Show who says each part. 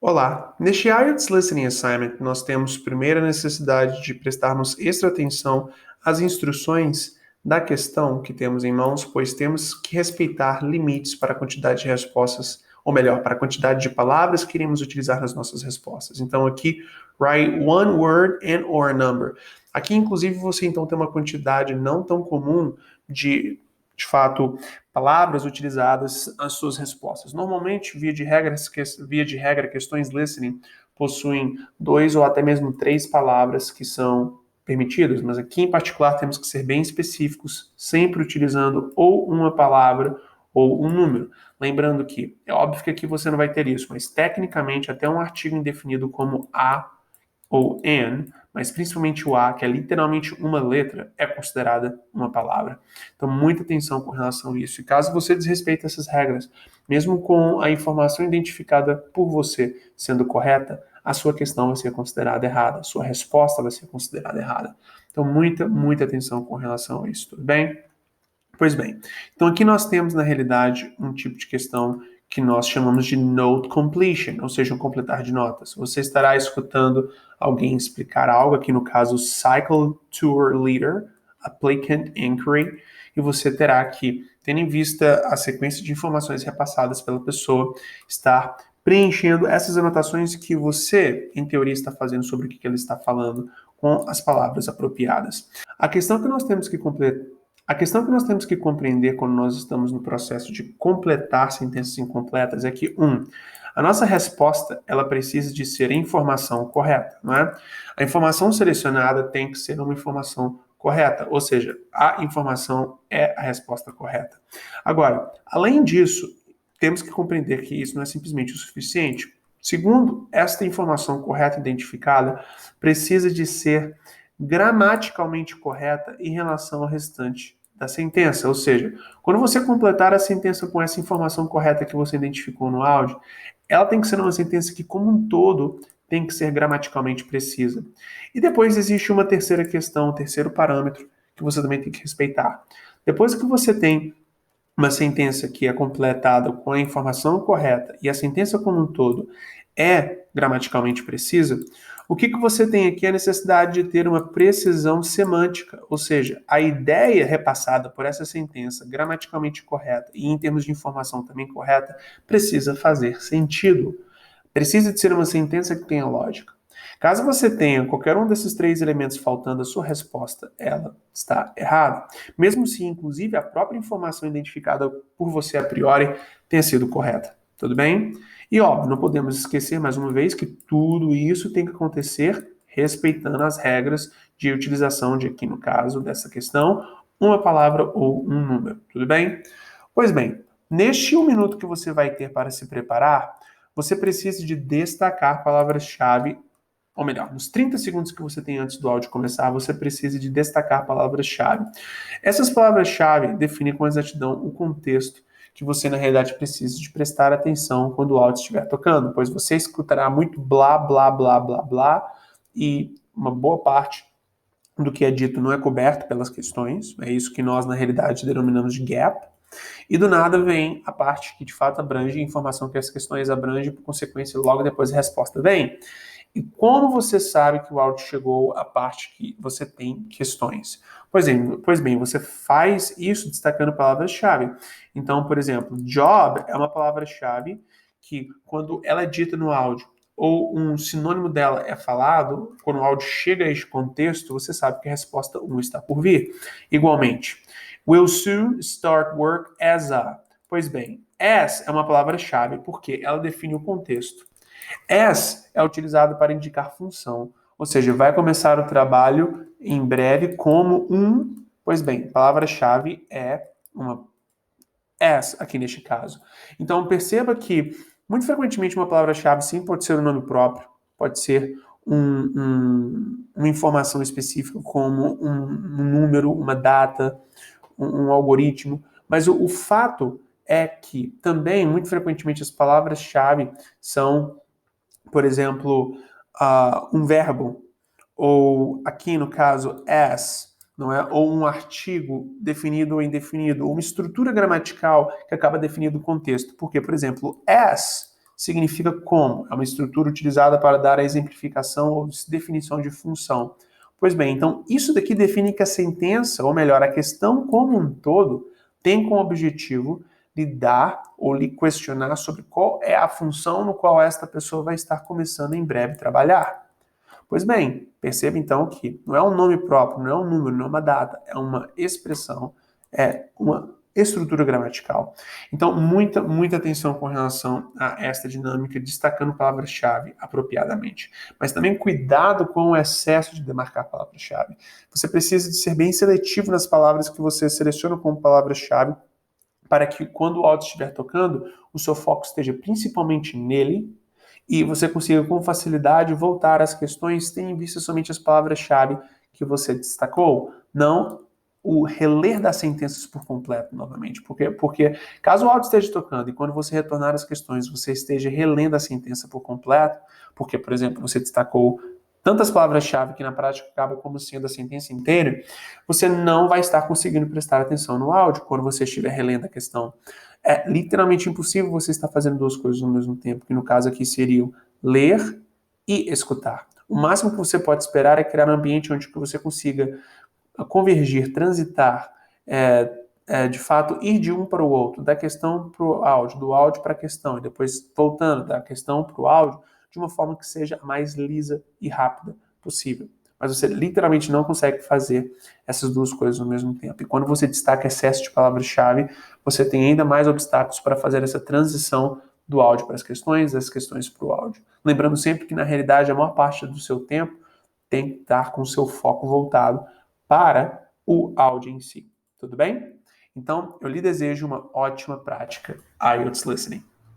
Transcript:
Speaker 1: Olá! Neste IELTS Listening Assignment, nós temos primeiro a necessidade de prestarmos extra atenção às instruções da questão que temos em mãos, pois temos que respeitar limites para a quantidade de respostas, ou melhor, para a quantidade de palavras que iremos utilizar nas nossas respostas. Então aqui, write one word and or a number. Aqui, inclusive, você então tem uma quantidade não tão comum de fato, palavras utilizadas às suas respostas. Normalmente, via de regra, questões listening possuem 2 ou até mesmo 3 palavras que são permitidas, mas aqui em particular temos que ser bem específicos, sempre utilizando ou uma palavra ou um número. Lembrando que, é óbvio que aqui você não vai ter isso, mas tecnicamente até um artigo indefinido como a ou an, mas principalmente o a, que é literalmente uma letra, é considerada uma palavra. Então, muita atenção com relação a isso. E caso você desrespeite essas regras, mesmo com a informação identificada por você sendo correta, a sua questão vai ser considerada errada, a sua resposta vai ser considerada errada. Então, muita atenção com relação a isso, tudo bem? Pois bem, então aqui nós temos, na realidade, um tipo de questão que nós chamamos de note completion, ou seja, um completar de notas. Você estará escutando alguém explicar algo, aqui no caso, Cycle Tour Leader, Applicant Inquiry, e você terá que, tendo em vista a sequência de informações repassadas pela pessoa, estar preenchendo essas anotações que você, em teoria, está fazendo sobre o que ele está falando com as palavras apropriadas. A questão que nós temos que compreender quando nós estamos no processo de completar sentenças incompletas é que, a nossa resposta ela precisa de ser a informação correta, não é? A informação selecionada tem que ser uma informação correta, ou seja, a informação é a resposta correta. Agora, além disso, temos que compreender que isso não é simplesmente o suficiente. Segundo, esta informação correta identificada precisa de ser gramaticalmente correta em relação ao restante da sentença. Ou seja, quando você completar a sentença com essa informação correta que você identificou no áudio, ela tem que ser uma sentença que, como um todo, tem que ser gramaticalmente precisa. E depois existe uma terceira questão, um terceiro parâmetro que você também tem que respeitar. Depois que você tem uma sentença que é completada com a informação correta e a sentença como um todo é gramaticalmente precisa, o que você tem aqui é a necessidade de ter uma precisão semântica, ou seja, a ideia repassada por essa sentença gramaticalmente correta e em termos de informação também correta precisa fazer sentido. Precisa de ser uma sentença que tenha lógica. Caso você tenha qualquer um desses 3 elementos faltando, a sua resposta ela está errada, mesmo se inclusive a própria informação identificada por você a priori tenha sido correta. Tudo bem? E óbvio, não podemos esquecer mais uma vez que tudo isso tem que acontecer respeitando as regras de utilização de, aqui no caso dessa questão, uma palavra ou um número. Tudo bem? Pois bem, neste 1 minuto que você vai ter para se preparar, você precisa de destacar palavras-chave, ou melhor, nos 30 segundos que você tem antes do áudio começar, você precisa de destacar palavras-chave. Essas palavras-chave definem com exatidão o contexto que você, na realidade, precisa de prestar atenção quando o áudio estiver tocando, pois você escutará muito blá, blá, blá, blá, blá, e uma boa parte do que é dito não é coberto pelas questões, é isso que nós, na realidade, denominamos de gap, e do nada vem a parte que de fato abrange a informação que as questões abrangem, por consequência, logo depois a resposta vem. E como você sabe que o áudio chegou à parte que você tem questões? Pois bem, você faz isso destacando palavras-chave. Então, por exemplo, job é uma palavra-chave que, quando ela é dita no áudio, ou um sinônimo dela é falado, quando o áudio chega a este contexto, você sabe que a resposta 1 está por vir. Igualmente, will soon start work as a. Pois bem, as é uma palavra-chave porque ela define o contexto. As é utilizado para indicar função, ou seja, vai começar o trabalho em breve como um. Pois bem, palavra-chave é uma as aqui neste caso. Então perceba que muito frequentemente uma palavra-chave sim pode ser um nome próprio, pode ser uma informação específica como um número, uma data, um algoritmo, mas o fato é que também, muito frequentemente, as palavras-chave são, por exemplo, um verbo, ou aqui no caso, as, não é? Ou um artigo definido ou indefinido, ou uma estrutura gramatical que acaba definindo o contexto. Porque, por exemplo, as significa como. É uma estrutura utilizada para dar a exemplificação ou definição de função. Pois bem, então isso daqui define que a sentença, ou melhor, a questão como um todo, tem como objetivo lhe dar ou lhe questionar sobre qual é a função no qual esta pessoa vai estar começando em breve a trabalhar. Pois bem, perceba então que não é um nome próprio, não é um número, não é uma data, é uma expressão, é uma estrutura gramatical. Então, muita atenção com relação a esta dinâmica, destacando palavras-chave apropriadamente. Mas também cuidado com o excesso de demarcar palavras-chave. Você precisa de ser bem seletivo nas palavras que você seleciona como palavras-chave, para que quando o áudio estiver tocando, o seu foco esteja principalmente nele e você consiga com facilidade voltar às questões tendo em vista somente as palavras-chave que você destacou, não o reler das sentenças por completo novamente. Porque caso o áudio esteja tocando e quando você retornar às questões você esteja relendo a sentença por completo, porque, por exemplo, você destacou tantas palavras-chave que na prática acaba como sendo a sentença inteira, você não vai estar conseguindo prestar atenção no áudio quando você estiver relendo a questão. É literalmente impossível você estar fazendo duas coisas ao mesmo tempo, que no caso aqui seriam ler e escutar. O máximo que você pode esperar é criar um ambiente onde você consiga convergir, transitar, de fato, ir de um para o outro, da questão para o áudio, do áudio para a questão, e depois voltando da questão para o áudio, de uma forma que seja a mais lisa e rápida possível. Mas você literalmente não consegue fazer essas duas coisas ao mesmo tempo. E quando você destaca excesso de palavras-chave, você tem ainda mais obstáculos para fazer essa transição do áudio para as questões, das questões para o áudio. Lembrando sempre que, na realidade, a maior parte do seu tempo tem que estar com o seu foco voltado para o áudio em si. Tudo bem? Então, eu lhe desejo uma ótima prática IELTS Listening.